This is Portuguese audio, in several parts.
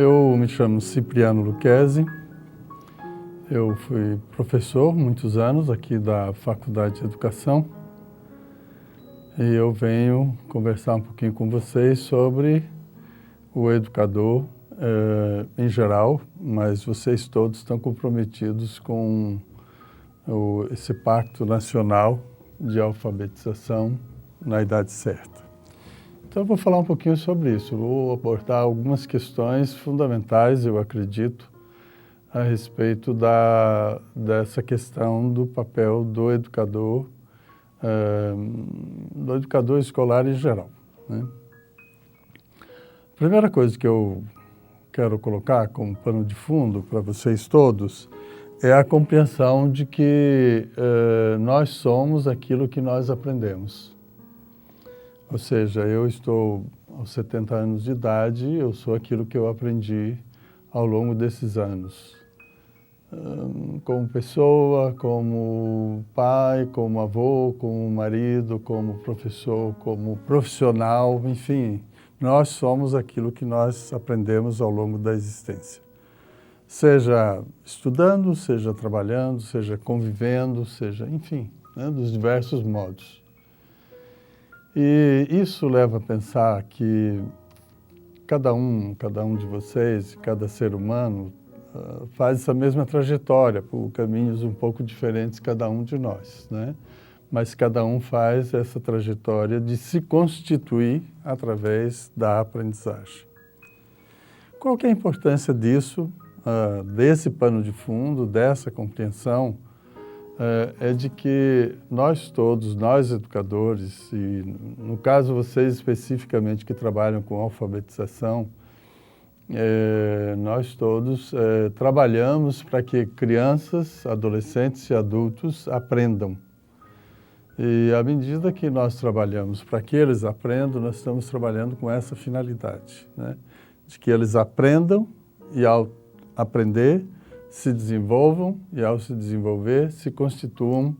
Eu me chamo Cipriano Lucchesi, eu fui professor muitos anos aqui da Faculdade de Educação e eu venho conversar um pouquinho com vocês sobre o educador em geral, mas vocês todos estão comprometidos com esse Pacto Nacional de Alfabetização na idade certa. Então eu vou falar um pouquinho sobre isso, vou abordar algumas questões fundamentais, eu acredito, a respeito dessa questão do papel do educador escolar em geral, né? A primeira coisa que eu quero colocar como pano de fundo para vocês todos é a compreensão de que nós somos aquilo que nós aprendemos. Ou seja, eu estou aos 70 anos de idade, eu sou aquilo que eu aprendi ao longo desses anos. Como pessoa, como pai, como avô, como marido, como professor, como profissional, enfim, nós somos aquilo que nós aprendemos ao longo da existência. Seja estudando, seja trabalhando, seja convivendo, seja, enfim, né, dos diversos modos. E isso leva a pensar que cada um de vocês, cada ser humano, faz essa mesma trajetória, por caminhos um pouco diferentes cada um de nós, né? Mas cada um faz essa trajetória de se constituir através da aprendizagem. Qual que é a importância disso, desse pano de fundo, dessa compreensão? É de que nós todos, nós educadores, e no caso vocês especificamente que trabalham com alfabetização, nós todos trabalhamos para que crianças, adolescentes e adultos aprendam. E à medida que nós trabalhamos para que eles aprendam, nós estamos trabalhando com essa finalidade, né? De que eles aprendam e ao aprender, se desenvolvam e, ao se desenvolver, se constituam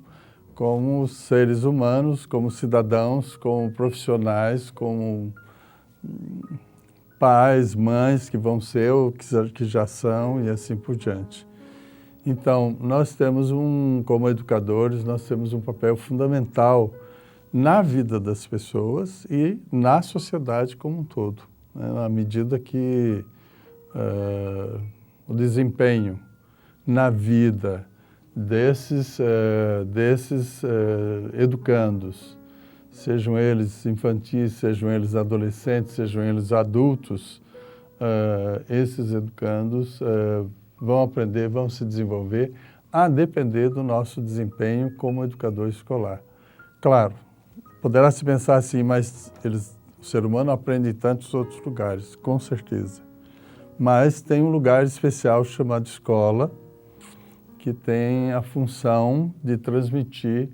como seres humanos, como cidadãos, como profissionais, como pais, mães que vão ser ou que já são e assim por diante. Então, nós temos como educadores, nós temos um papel fundamental na vida das pessoas e na sociedade como um todo, né? Na medida que o desempenho na vida desses educandos, sejam eles infantis, sejam eles adolescentes, sejam eles adultos, esses educandos vão aprender, vão se desenvolver, a depender do nosso desempenho como educador escolar. Claro, poderá se pensar assim, mas o ser humano aprende em tantos outros lugares, com certeza. Mas tem um lugar especial chamado escola, que tem a função de transmitir,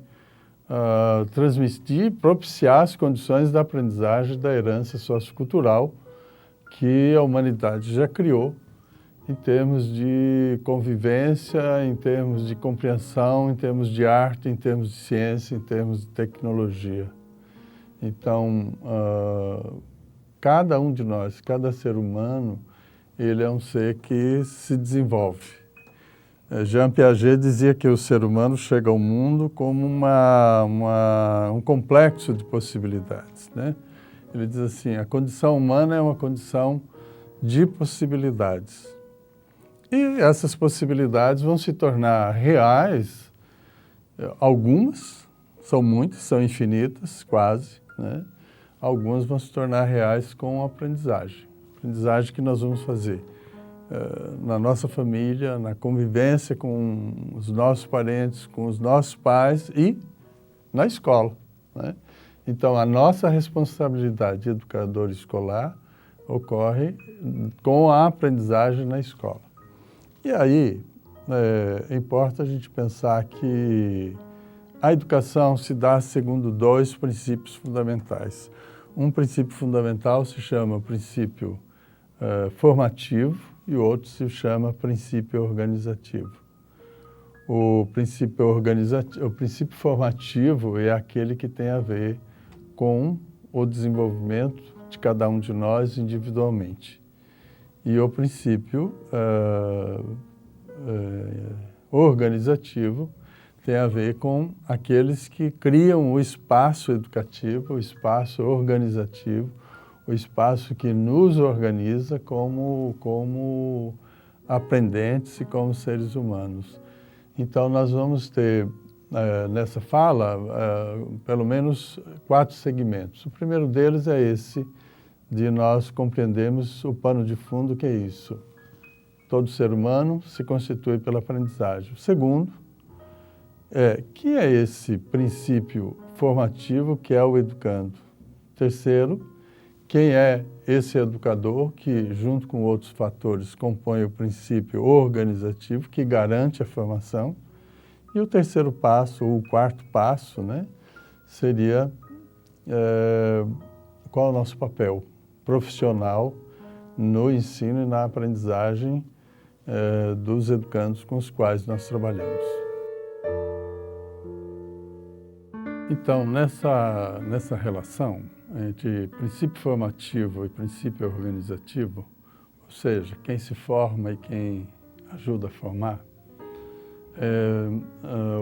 propiciar as condições da aprendizagem da herança sociocultural que a humanidade já criou em termos de convivência, em termos de compreensão, em termos de arte, em termos de ciência, em termos de tecnologia. Então, cada um de nós, cada ser humano, ele é um ser que se desenvolve. Jean Piaget dizia que o ser humano chega ao mundo como um complexo de possibilidades, né? Ele diz assim, a condição humana é uma condição de possibilidades. E essas possibilidades vão se tornar reais, algumas, são muitas, são infinitas, quase, né? Algumas vão se tornar reais com a aprendizagem que nós vamos fazer na nossa família, na convivência com os nossos parentes, com os nossos pais e na escola, né? Então, a nossa responsabilidade de educador escolar ocorre com a aprendizagem na escola. E aí, importa a gente pensar que a educação se dá segundo dois princípios fundamentais. Um princípio fundamental se chama princípio formativo e o outro se chama princípio organizativo. O princípio formativo é aquele que tem a ver com o desenvolvimento de cada um de nós individualmente. E o princípio organizativo tem a ver com aqueles que criam o espaço educativo, o espaço organizativo, o espaço que nos organiza como aprendentes e como seres humanos. Então, nós vamos ter, nessa fala, pelo menos 4 segmentos. O primeiro deles é esse, de nós compreendermos o pano de fundo que é isso. Todo ser humano se constitui pela aprendizagem. O segundo que é esse princípio formativo que é o educando. Terceiro, quem é esse educador que, junto com outros fatores, compõe o princípio organizativo que garante a formação. E o terceiro passo, ou o quarto passo, né, seria qual é o nosso papel profissional no ensino e na aprendizagem dos educandos com os quais nós trabalhamos. Então, nessa relação entre princípio formativo e princípio organizativo, ou seja, quem se forma e quem ajuda a formar,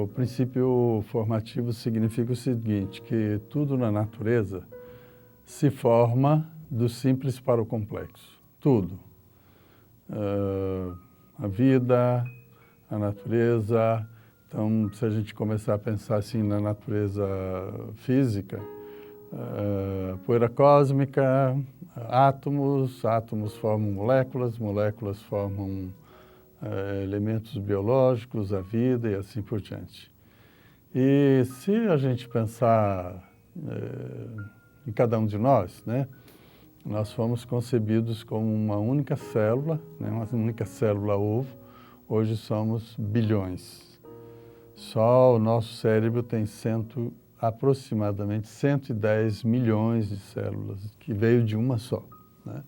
o princípio formativo significa o seguinte, que tudo na natureza se forma do simples para o complexo. Tudo. A vida, a natureza. Então, se a gente começar a pensar assim na natureza física, poeira cósmica, átomos formam moléculas, moléculas formam elementos biológicos, a vida e assim por diante. E se a gente pensar em cada um de nós, né, nós fomos concebidos como uma única célula, né, uma única célula ovo, hoje somos bilhões. Só o nosso cérebro tem aproximadamente 110 milhões de células, que veio de uma só, né?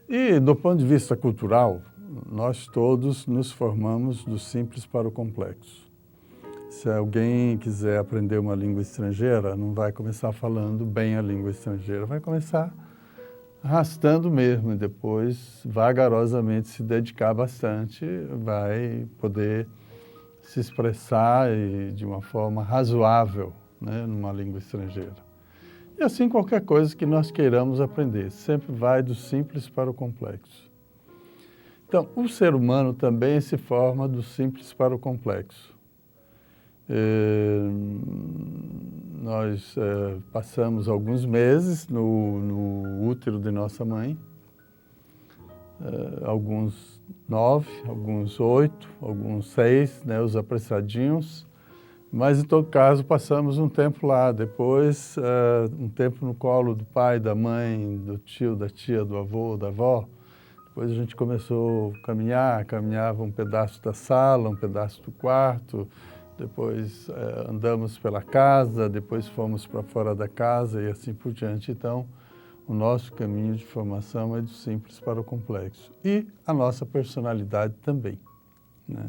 E, do ponto de vista cultural, nós todos nos formamos do simples para o complexo. Se alguém quiser aprender uma língua estrangeira, não vai começar falando bem a língua estrangeira, vai começar arrastando mesmo, e depois, vagarosamente, se dedicar bastante, vai poder se expressar de uma forma razoável, né, numa língua estrangeira. E assim qualquer coisa que nós queiramos aprender, sempre vai do simples para o complexo. Então, o ser humano também se forma do simples para o complexo. Nós passamos alguns meses no útero de nossa mãe, alguns 9, alguns 8, alguns 6, né, os apressadinhos, mas em todo caso passamos um tempo lá, depois um tempo no colo do pai, da mãe, do tio, da tia, do avô, da avó. Depois a gente começou a caminhava um pedaço da sala, um pedaço do quarto, depois andamos pela casa, depois fomos para fora da casa e assim por diante. Então, o nosso caminho de formação é do simples para o complexo. E a nossa personalidade também, né?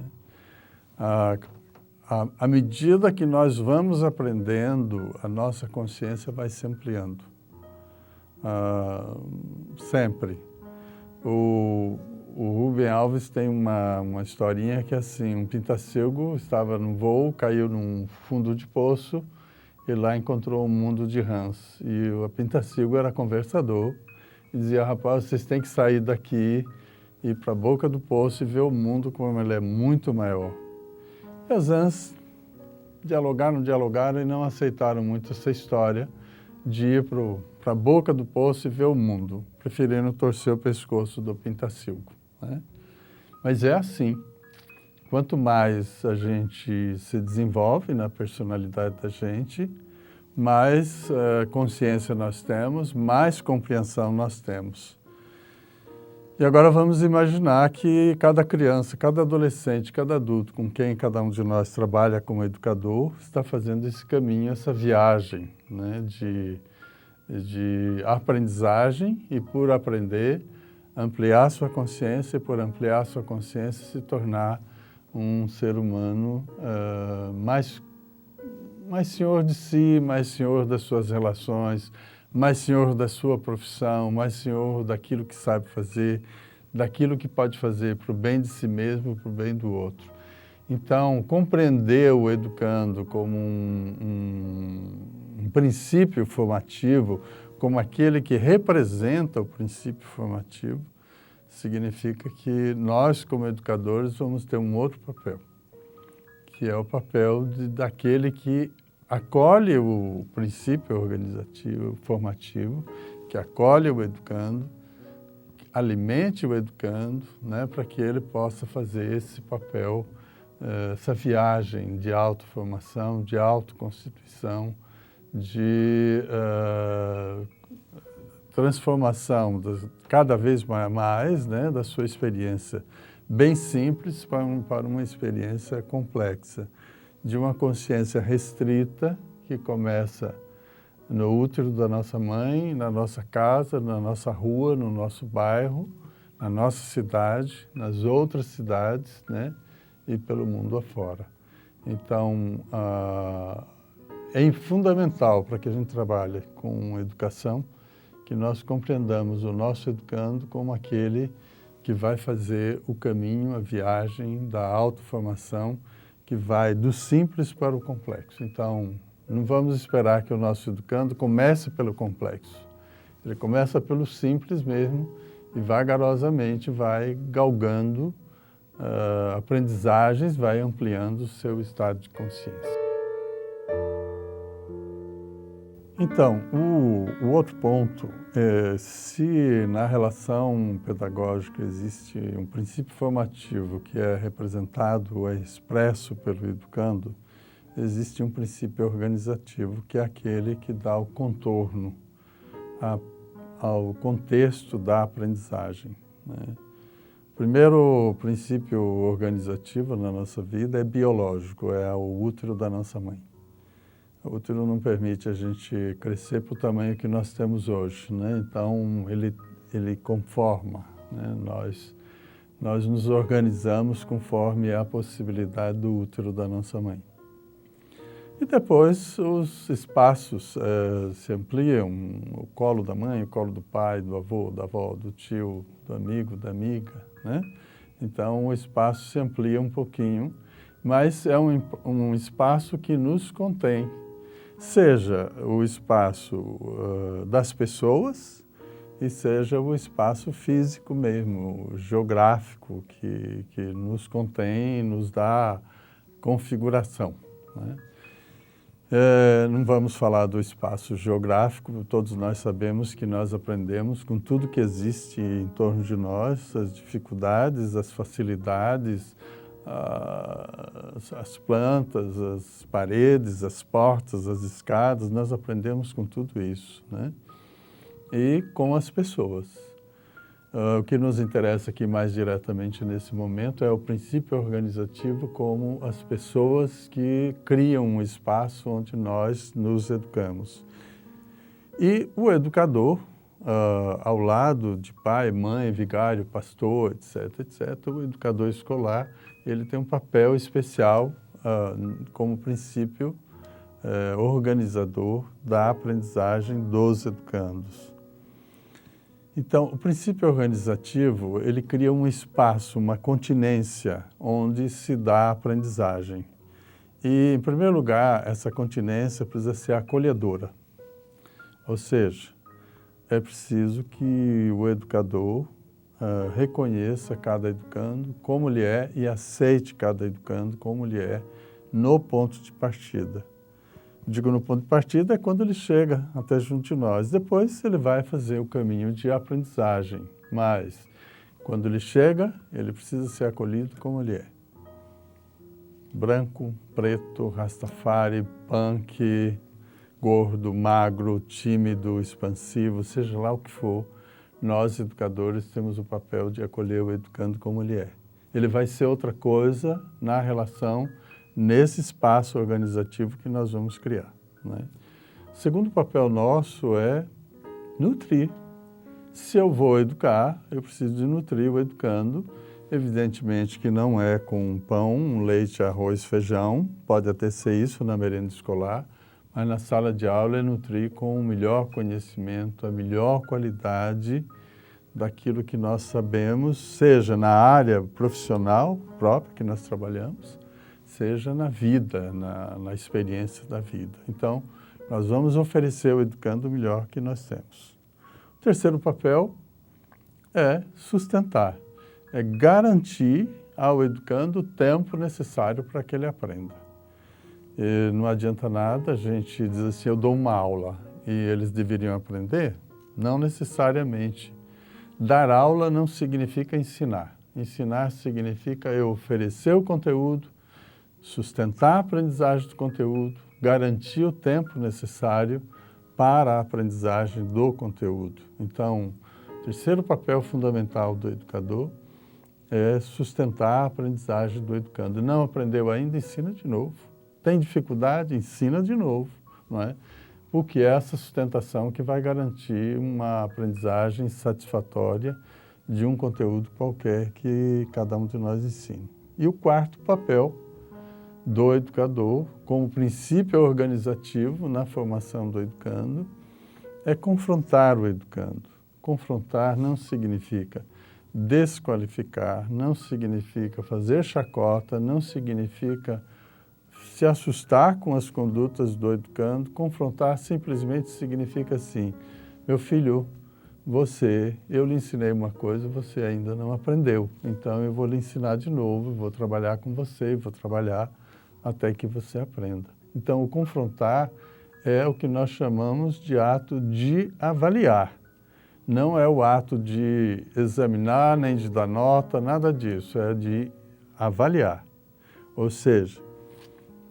À medida que nós vamos aprendendo, a nossa consciência vai se ampliando. Sempre. O Rubem Alves tem uma historinha que é assim, um pintacilgo estava num voo, caiu num fundo de poço, e lá encontrou um mundo de rãs. E o pintacilgo era conversador e dizia, rapaz, vocês têm que sair daqui, ir para a boca do poço e ver o mundo como ele é muito maior. E as rãs dialogaram e não aceitaram muito essa história de ir para a boca do poço e ver o mundo, preferindo torcer o pescoço do pintacilgo, né? Mas é assim. Quanto mais a gente se desenvolve na personalidade da gente, mais consciência nós temos, mais compreensão nós temos. E agora vamos imaginar que cada criança, cada adolescente, cada adulto com quem cada um de nós trabalha como educador está fazendo esse caminho, essa viagem, né, de aprendizagem e, por aprender, ampliar sua consciência e, por ampliar sua consciência, se tornar um ser humano mais senhor de si, mais senhor das suas relações, mais senhor da sua profissão, mais senhor daquilo que sabe fazer, daquilo que pode fazer para o bem de si mesmo e para o bem do outro. Então, compreender o educando como um princípio formativo, como aquele que representa o princípio formativo, significa que nós, como educadores, vamos ter um outro papel, que é o papel daquele que acolhe o princípio organizativo, formativo, que acolhe o educando, alimente o educando, né, para que ele possa fazer esse papel, essa viagem de autoformação, de autoconstituição, de transformação cada vez mais, né, da sua experiência bem simples para uma experiência complexa, de uma consciência restrita que começa no útero da nossa mãe, na nossa casa, na nossa rua, no nosso bairro, na nossa cidade, nas outras cidades, né, e pelo mundo afora. Então, é fundamental para que a gente trabalhe com educação que nós compreendamos o nosso educando como aquele que vai fazer o caminho, a viagem da autoformação, que vai do simples para o complexo. Então, não vamos esperar que o nosso educando comece pelo complexo. Ele começa pelo simples mesmo e vagarosamente vai galgando aprendizagens, vai ampliando o seu estado de consciência. Então, o outro ponto é se na relação pedagógica existe um princípio formativo que é representado, é expresso pelo educando, existe um princípio organizativo que é aquele que dá o contorno ao contexto da aprendizagem, né? O primeiro princípio organizativo na nossa vida é biológico, é o útero da nossa mãe. O útero não permite a gente crescer para o tamanho que nós temos hoje, né? Então, ele conforma, né? Nós nos organizamos conforme a possibilidade do útero da nossa mãe. E depois os espaços se ampliam, o colo da mãe, o colo do pai, do avô, da avó, do tio, do amigo, da amiga, né? Então, o espaço se amplia um pouquinho, mas é um espaço que nos contém. Seja o espaço das pessoas e seja o espaço físico mesmo, geográfico, que nos contém e nos dá configuração, né? Não vamos falar do espaço geográfico, todos nós sabemos que nós aprendemos com tudo que existe em torno de nós, as dificuldades, as facilidades, as plantas, as paredes, as portas, as escadas, nós aprendemos com tudo isso, né? E com as pessoas. O que nos interessa aqui mais diretamente nesse momento é o princípio organizativo como as pessoas que criam um espaço onde nós nos educamos. E o educador, ao lado de pai, mãe, vigário, pastor, etc., etc., o educador escolar, ele tem um papel especial como princípio organizador da aprendizagem dos educandos. Então, o princípio organizativo, ele cria um espaço, uma continência onde se dá a aprendizagem. E, em primeiro lugar, essa continência precisa ser acolhedora. Ou seja, é preciso que o educador reconheça cada educando como ele é e aceite cada educando como ele é no ponto de partida. Digo no ponto de partida é quando ele chega até junto de nós. Depois ele vai fazer o caminho de aprendizagem. Mas quando ele chega, ele precisa ser acolhido como ele é. Branco, preto, rastafari, punk, gordo, magro, tímido, expansivo, seja lá o que for, nós educadores temos o papel de acolher o educando como ele é. Ele vai ser outra coisa na relação nesse espaço organizativo que nós vamos criar, né? O segundo papel nosso é nutrir. Se eu vou educar, eu preciso de nutrir o educando. Evidentemente que não é com pão, leite, arroz, feijão, pode até ser isso na merenda escolar, mas na sala de aula é nutrir com o melhor conhecimento, a melhor qualidade daquilo que nós sabemos, seja na área profissional própria que nós trabalhamos, seja na vida, na experiência da vida. Então, nós vamos oferecer ao educando o melhor que nós temos. O terceiro papel é sustentar, é garantir ao educando o tempo necessário para que ele aprenda. E não adianta nada a gente dizer assim, eu dou uma aula e eles deveriam aprender? Não necessariamente. Dar aula não significa ensinar. Ensinar significa eu oferecer o conteúdo, sustentar a aprendizagem do conteúdo, garantir o tempo necessário para a aprendizagem do conteúdo. Então, o terceiro papel fundamental do educador é sustentar a aprendizagem do educando. Não aprendeu ainda, ensina de novo. Tem dificuldade, ensina de novo, não é? Porque é essa sustentação que vai garantir uma aprendizagem satisfatória de um conteúdo qualquer que cada um de nós ensine. E o quarto papel do educador, como princípio organizativo na formação do educando, é confrontar o educando. Confrontar não significa desqualificar, não significa fazer chacota, não significa se assustar com as condutas do educando. Confrontar simplesmente significa assim, meu filho, eu lhe ensinei uma coisa, você ainda não aprendeu, então eu vou lhe ensinar de novo, vou trabalhar com você, vou trabalhar até que você aprenda. Então, o confrontar é o que nós chamamos de ato de avaliar. Não é o ato de examinar, nem de dar nota, nada disso, é de avaliar. Ou seja,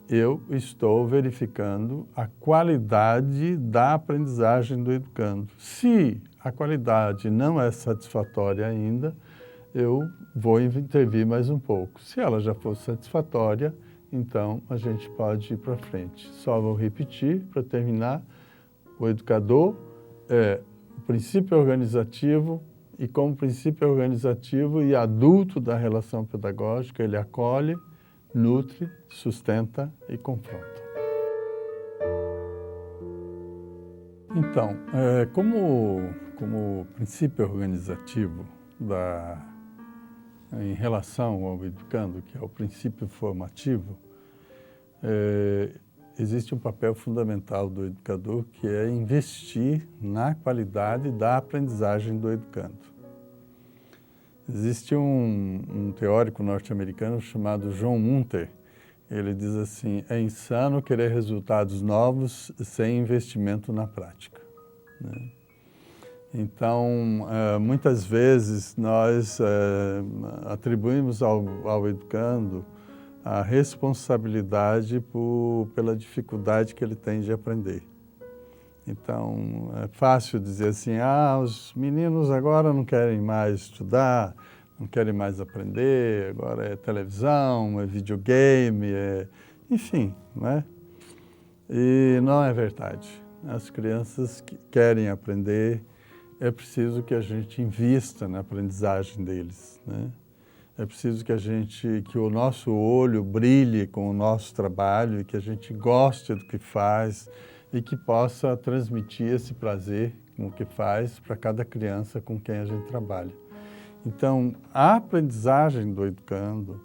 eu estou verificando a qualidade da aprendizagem do educando. Se a qualidade não é satisfatória ainda, eu vou intervir mais um pouco. Se ela já for satisfatória, então a gente pode ir para frente. Só vou repetir para terminar. O educador é o princípio organizativo e como princípio organizativo e adulto da relação pedagógica, ele acolhe, nutre, sustenta e confronta. Então, como princípio organizativo em relação ao educando, que é o princípio formativo, existe um papel fundamental do educador, que é investir na qualidade da aprendizagem do educando. Existe um teórico norte-americano chamado John Munter. Ele diz assim, é insano querer resultados novos sem investimento na prática, né? Então, muitas vezes nós atribuímos ao educando a responsabilidade pela dificuldade que ele tem de aprender. Então, é fácil dizer assim, os meninos agora não querem mais estudar, não querem mais aprender, agora é televisão, é videogame, enfim, né? E não é verdade. As crianças que querem aprender, é preciso que a gente invista na aprendizagem deles, né? É preciso que o nosso olho brilhe com o nosso trabalho e que a gente goste do que faz e que possa transmitir esse prazer com o que faz para cada criança com quem a gente trabalha. Então, a aprendizagem do educando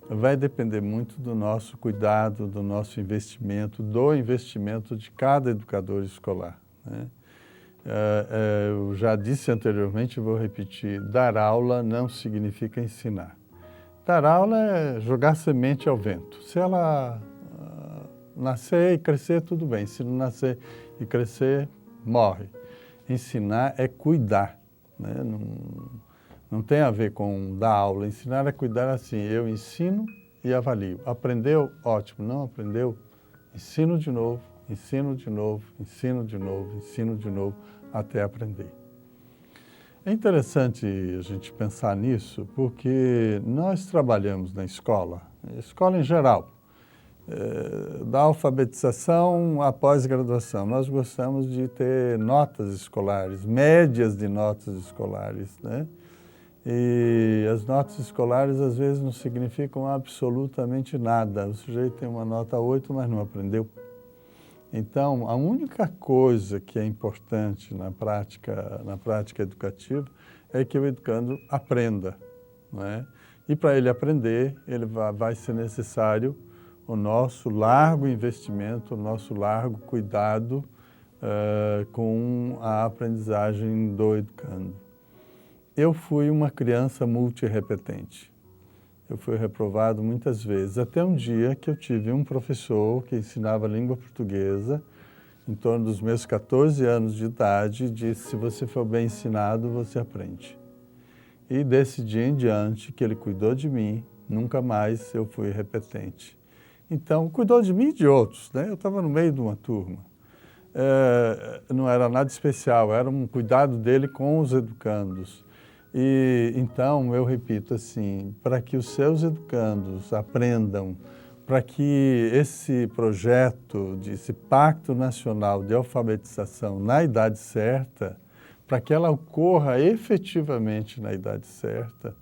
vai depender muito do nosso cuidado, do nosso investimento, do investimento de cada educador escolar, né? Eu já disse anteriormente, vou repetir, dar aula não significa ensinar. Dar aula é jogar semente ao vento. Se ela nascer e crescer, tudo bem. Se não nascer e crescer, morre. Ensinar é cuidar, né? Não tem a ver com dar aula. Ensinar é cuidar assim, eu ensino e avalio. Aprendeu? Ótimo. Não aprendeu? Ensino de novo, ensino de novo, ensino de novo, ensino de novo, até aprender. É interessante a gente pensar nisso, porque nós trabalhamos na escola em geral, da alfabetização à pós-graduação. Nós gostamos de ter notas escolares, médias de notas escolares, né? E as notas escolares às vezes não significam absolutamente nada. O sujeito tem uma nota 8, mas não aprendeu. Então, a única coisa que é importante na prática educativa é que o educando aprenda, não é? E para ele aprender, vai ser necessário o nosso largo investimento, o nosso largo cuidado com a aprendizagem do educando. Eu fui uma criança multirrepetente. Eu fui reprovado muitas vezes, até um dia que eu tive um professor que ensinava língua portuguesa, em torno dos meus 14 anos de idade, disse: se você for bem ensinado, você aprende. E desse dia em diante, que ele cuidou de mim, nunca mais eu fui repetente. Então, cuidou de mim e de outros, né? Eu estava no meio de uma turma. Não era nada especial, era um cuidado dele com os educandos. E então, eu repito assim, para que os seus educandos aprendam, para que esse projeto, esse Pacto Nacional de Alfabetização na idade certa, para que ela ocorra efetivamente na idade certa,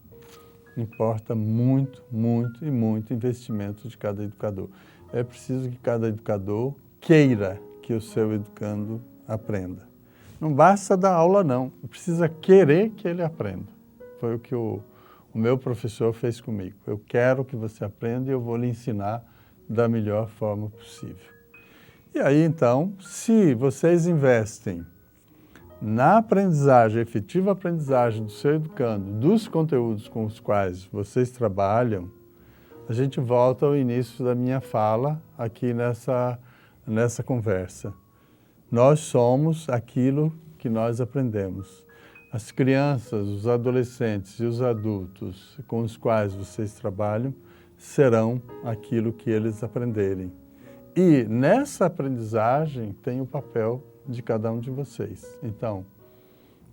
importa muito, muito e muito investimento de cada educador. É preciso que cada educador queira que o seu educando aprenda. Não basta dar aula, não. Precisa querer que ele aprenda. Foi o que o meu professor fez comigo. Eu quero que você aprenda e eu vou lhe ensinar da melhor forma possível. E aí, então, se vocês investem na aprendizagem, efetiva aprendizagem do seu educando, dos conteúdos com os quais vocês trabalham, a gente volta ao início da minha fala aqui nessa conversa. Nós somos aquilo que nós aprendemos. As crianças, os adolescentes e os adultos com os quais vocês trabalham serão aquilo que eles aprenderem. E nessa aprendizagem tem o papel de cada um de vocês. Então,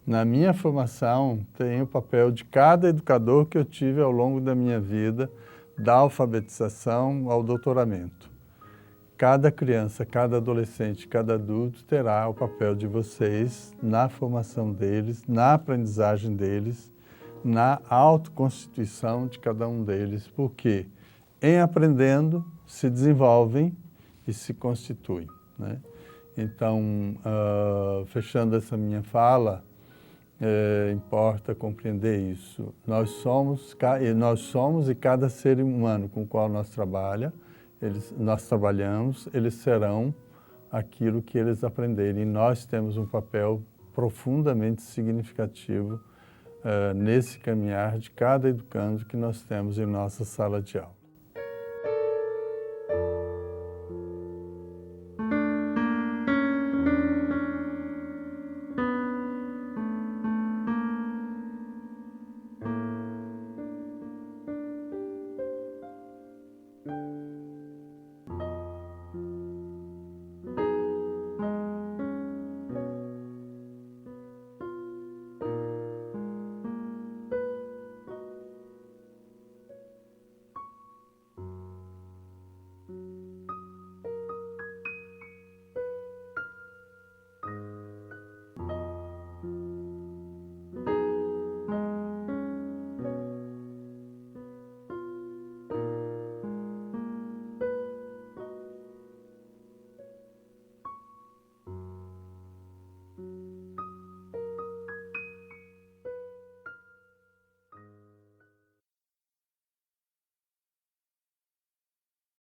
na minha formação, tem o papel de cada educador que eu tive ao longo da minha vida, da alfabetização ao doutoramento. Cada criança, cada adolescente, cada adulto terá o papel de vocês na formação deles, na aprendizagem deles, na autoconstituição de cada um deles, porque em aprendendo se desenvolvem e se constituem, né? Então, fechando essa minha fala, importa compreender isso. Nós somos e cada ser humano com o qual nós trabalhamos, eles serão aquilo que eles aprenderem. E nós temos um papel profundamente significativo nesse caminhar de cada educando que nós temos em nossa sala de aula.